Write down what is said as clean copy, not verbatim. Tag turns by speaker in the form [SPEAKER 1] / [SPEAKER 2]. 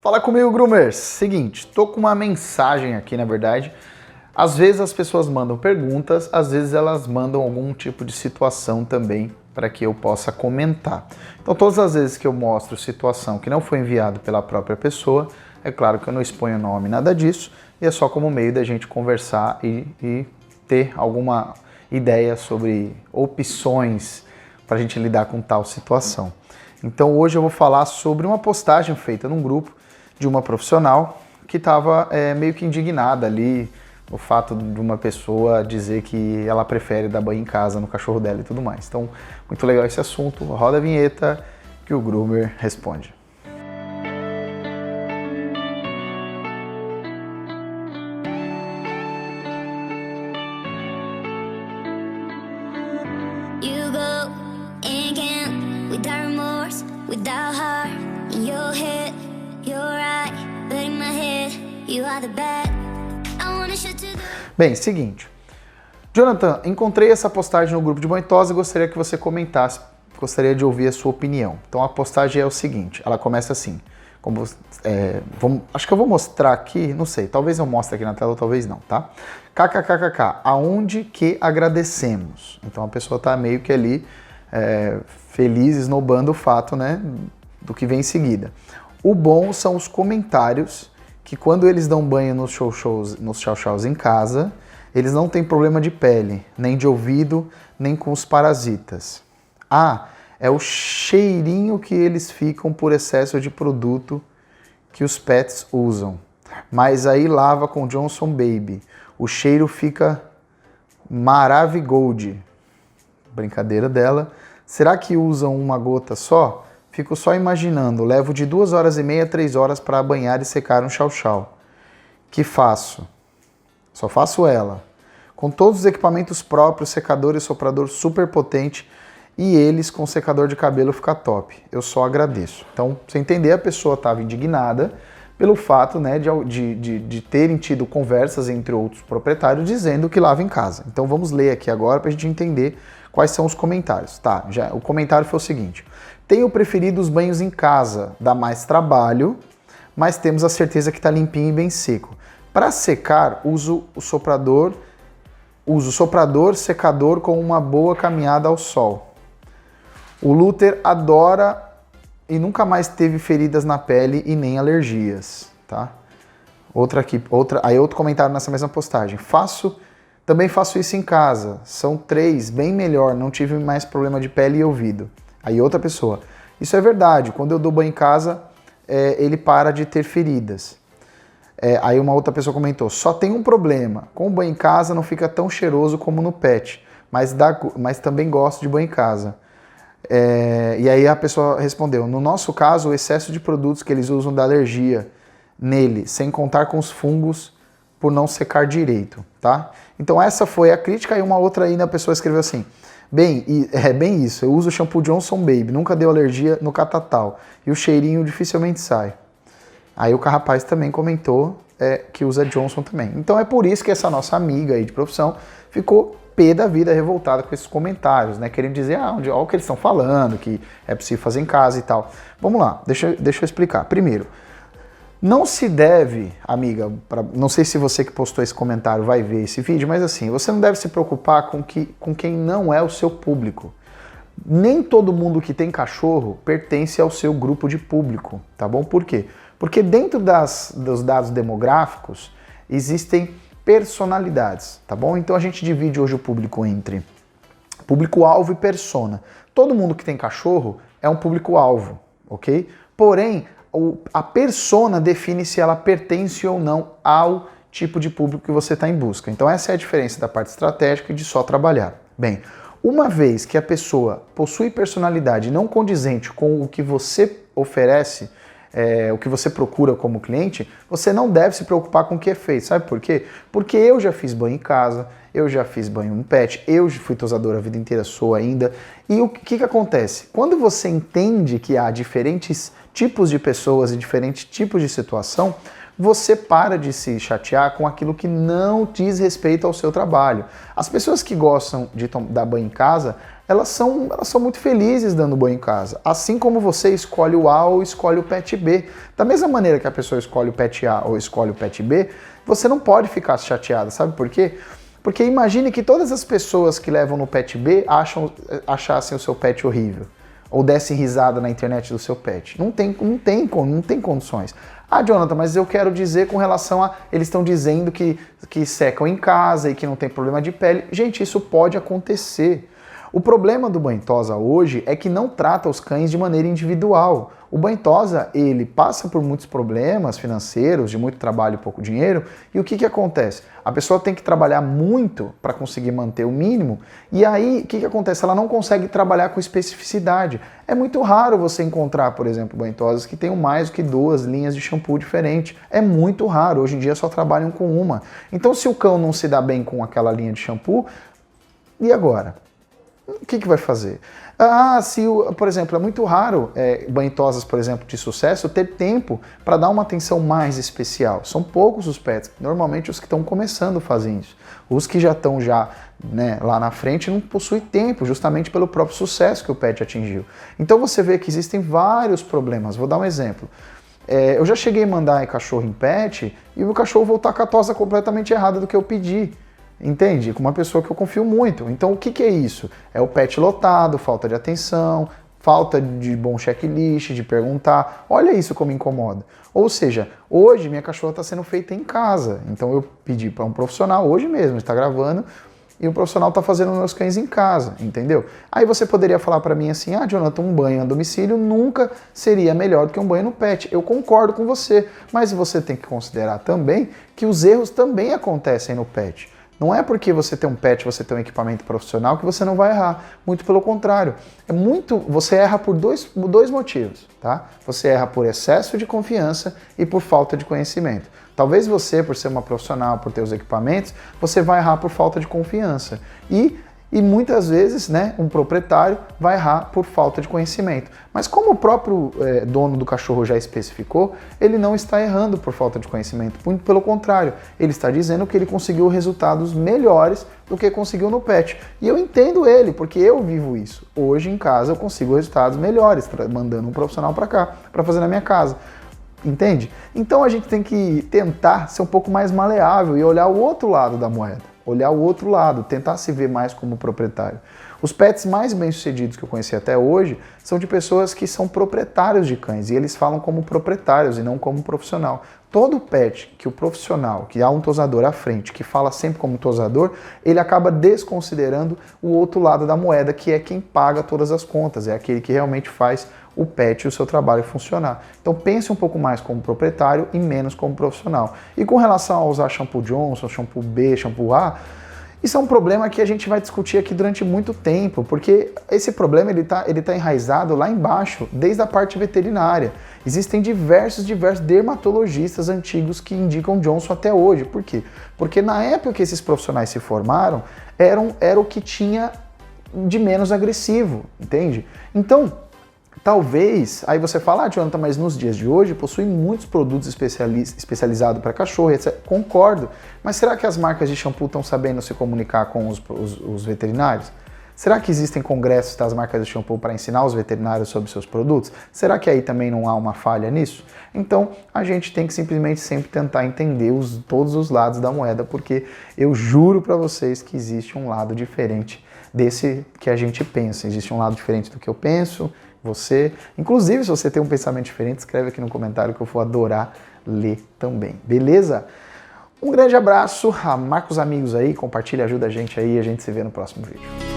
[SPEAKER 1] Fala comigo, Groomers! Seguinte, tô com uma mensagem aqui, na verdade. Às vezes as pessoas mandam perguntas, às vezes elas mandam algum tipo de situação também para que eu possa comentar. Então, todas as vezes que eu mostro situação que não foi enviado pela própria pessoa, é claro que eu não exponho nome, nada disso, e é só como meio da gente conversar e ter alguma ideia sobre opções para a gente lidar com tal situação. Então, hoje eu vou falar sobre uma postagem feita num grupo de uma profissional que estava meio que indignada ali o fato de uma pessoa dizer que ela prefere dar banho em casa no cachorro dela e tudo mais. Então, muito legal esse assunto. Roda a vinheta que o Groomer responde.
[SPEAKER 2] You go and can't without remorse, without heart in your head. You're right, but in my head, you are the bad. I wanna shoot to the...
[SPEAKER 1] Bem, seguinte. Jonathan, encontrei essa postagem no grupo de banho tosa e gostaria que você comentasse, gostaria de ouvir a sua opinião. Então a postagem é o seguinte, ela começa assim, acho que eu vou mostrar aqui, não sei, talvez eu mostre aqui na tela ou talvez não, tá? KKKKK, aonde que agradecemos? Então a pessoa tá meio que ali feliz, esnobando o fato, né, do que vem em seguida. O bom são os comentários que quando eles dão banho nos chow-chows em casa, eles não têm problema de pele, nem de ouvido, nem com os parasitas. É o cheirinho que eles ficam por excesso de produto que os pets usam. Mas aí lava com Johnson Baby. O cheiro fica Maravigold. Brincadeira dela. Será que usam uma gota só? Fico só imaginando. Levo de 2h30 a 3 horas para banhar e secar um chow-chow. Que faço? Só faço ela. Com todos os equipamentos próprios, secador e soprador super potente, e eles com secador de cabelo fica top. Eu só agradeço. Então, pra você entender, a pessoa estava indignada pelo fato, né, de terem tido conversas entre outros proprietários dizendo que lava em casa. Então vamos ler aqui agora para a gente entender quais são os comentários. Tá, o comentário foi o seguinte: tenho preferido os banhos em casa, dá mais trabalho, mas temos a certeza que está limpinho e bem seco. Para secar, uso soprador, secador com uma boa caminhada ao sol. O Luther adora e nunca mais teve feridas na pele e nem alergias, tá? Aí outro comentário nessa mesma postagem. Também faço isso em casa. São 3, bem melhor, não tive mais problema de pele e ouvido. Aí outra pessoa. Isso é verdade, quando eu dou banho em casa, ele para de ter feridas. Aí uma outra pessoa comentou, só tem um problema, com o banho em casa não fica tão cheiroso como no pet, mas também gosto de banho em casa. E aí a pessoa respondeu, no nosso caso o excesso de produtos que eles usam dá alergia nele, sem contar com os fungos por não secar direito, tá? Então essa foi a crítica, e uma outra ainda a pessoa escreveu assim, bem isso, eu uso o shampoo Johnson Baby, nunca deu alergia no catatal, e o cheirinho dificilmente sai. Aí o rapaz também comentou que usa Johnson também. Então é por isso que essa nossa amiga aí de profissão ficou pé da vida, revoltada com esses comentários, né? Querendo dizer, olha o que eles estão falando, que é possível fazer em casa e tal. Vamos lá, deixa eu explicar. Primeiro, não se deve, amiga, não sei se você que postou esse comentário vai ver esse vídeo, mas assim, você não deve se preocupar com quem não é o seu público. Nem todo mundo que tem cachorro pertence ao seu grupo de público, tá bom? Por quê? Porque dentro dos dados demográficos existem personalidades, tá bom? Então a gente divide hoje o público entre público-alvo e persona. Todo mundo que tem cachorro é um público-alvo, ok? Porém, a persona define se ela pertence ou não ao tipo de público que você está em busca. Então essa é a diferença da parte estratégica e de só trabalhar. Bem, uma vez que a pessoa possui personalidade não condizente com o que você oferece, o que você procura como cliente, você não deve se preocupar com o que é feito. Sabe por quê? Porque eu já fiz banho em casa, eu já fiz banho em pet, eu fui tosador a vida inteira, sou ainda. E o que acontece? Quando você entende que há diferentes tipos de pessoas e diferentes tipos de situação, você para de se chatear com aquilo que não diz respeito ao seu trabalho. As pessoas que gostam de dar banho em casa, elas são muito felizes dando banho em casa. Assim como você escolhe o A ou escolhe o pet B. Da mesma maneira que a pessoa escolhe o pet A ou escolhe o pet B, você não pode ficar chateada, sabe por quê? Porque imagine que todas as pessoas que levam no pet B achassem o seu pet horrível. Ou dessem risada na internet do seu pet. Não tem condições. Ah, Jonathan, mas eu quero dizer com relação a... Eles estão dizendo que secam em casa e que não tem problema de pele. Gente, isso pode acontecer. O problema do banho-tosa hoje é que não trata os cães de maneira individual. O banho-tosa, ele passa por muitos problemas financeiros, de muito trabalho e pouco dinheiro, e o que acontece? A pessoa tem que trabalhar muito para conseguir manter o mínimo, e aí o que acontece? Ela não consegue trabalhar com especificidade. É muito raro você encontrar, por exemplo, banho-tosas que tenham mais do que 2 linhas de shampoo diferentes. É muito raro, hoje em dia só trabalham com uma. Então se o cão não se dá bem com aquela linha de shampoo, e agora? O que vai fazer? Por exemplo, é muito raro banho-tosas, por exemplo, de sucesso, ter tempo para dar uma atenção mais especial. São poucos os pets. Normalmente os que estão começando fazem isso. Os que já estão lá na frente não possuem tempo, justamente pelo próprio sucesso que o pet atingiu. Então você vê que existem vários problemas. Vou dar um exemplo. Eu já cheguei a mandar cachorro em pet e o cachorro voltar com a tosa completamente errada do que eu pedi. Entende? Com uma pessoa que eu confio muito. Então o que é isso? É o pet lotado, falta de atenção, falta de bom checklist, de perguntar. Olha isso como incomoda. Ou seja, hoje minha cachorra está sendo feita em casa. Então eu pedi para um profissional, hoje mesmo, está gravando, e o profissional está fazendo meus cães em casa, entendeu? Aí você poderia falar para mim assim, Jonathan, um banho a domicílio nunca seria melhor do que um banho no pet. Eu concordo com você, mas você tem que considerar também que os erros também acontecem no pet. Não é porque você tem um pet, você tem um equipamento profissional que você não vai errar. Muito pelo contrário. Você erra por dois motivos, tá? Você erra por excesso de confiança e por falta de conhecimento. Talvez você, por ser uma profissional, por ter os equipamentos, você vai errar por falta de confiança. E muitas vezes, um proprietário vai errar por falta de conhecimento. Mas como o próprio dono do cachorro já especificou, ele não está errando por falta de conhecimento. Muito pelo contrário, ele está dizendo que ele conseguiu resultados melhores do que conseguiu no pet. E eu entendo ele, porque eu vivo isso. Hoje em casa eu consigo resultados melhores, mandando um profissional para cá, para fazer na minha casa. Entende? Então a gente tem que tentar ser um pouco mais maleável e olhar o outro lado da moeda. Olhar o outro lado, tentar se ver mais como proprietário. Os pets mais bem-sucedidos que eu conheci até hoje são de pessoas que são proprietários de cães e eles falam como proprietários e não como profissional. Todo pet que o profissional, que há um tosador à frente, que fala sempre como tosador, ele acaba desconsiderando o outro lado da moeda, que é quem paga todas as contas, é aquele que realmente faz o pet e o seu trabalho funcionar. Então pense um pouco mais como proprietário e menos como profissional. E com relação a usar shampoo Johnson, shampoo B, shampoo A, isso é um problema que a gente vai discutir aqui durante muito tempo, porque esse problema ele tá enraizado lá embaixo, desde a parte veterinária. Existem diversos dermatologistas antigos que indicam Johnson até hoje. Por quê? Porque na época que esses profissionais se formaram, era o que tinha de menos agressivo, entende? Então, talvez, aí você fala, Jonathan, mas nos dias de hoje possuem muitos produtos especializados para cachorro, etc. Concordo, mas será que as marcas de shampoo estão sabendo se comunicar com os veterinários? Será que existem congressos das marcas de shampoo para ensinar os veterinários sobre seus produtos? Será que aí também não há uma falha nisso? Então, a gente tem que simplesmente sempre tentar entender todos os lados da moeda, porque eu juro para vocês que existe um lado diferente desse que a gente pensa. Existe um lado diferente do que eu penso, você. Inclusive, se você tem um pensamento diferente, escreve aqui no comentário que eu vou adorar ler também. Beleza? Um grande abraço, marca os amigos aí, compartilha, ajuda a gente aí e a gente se vê no próximo vídeo.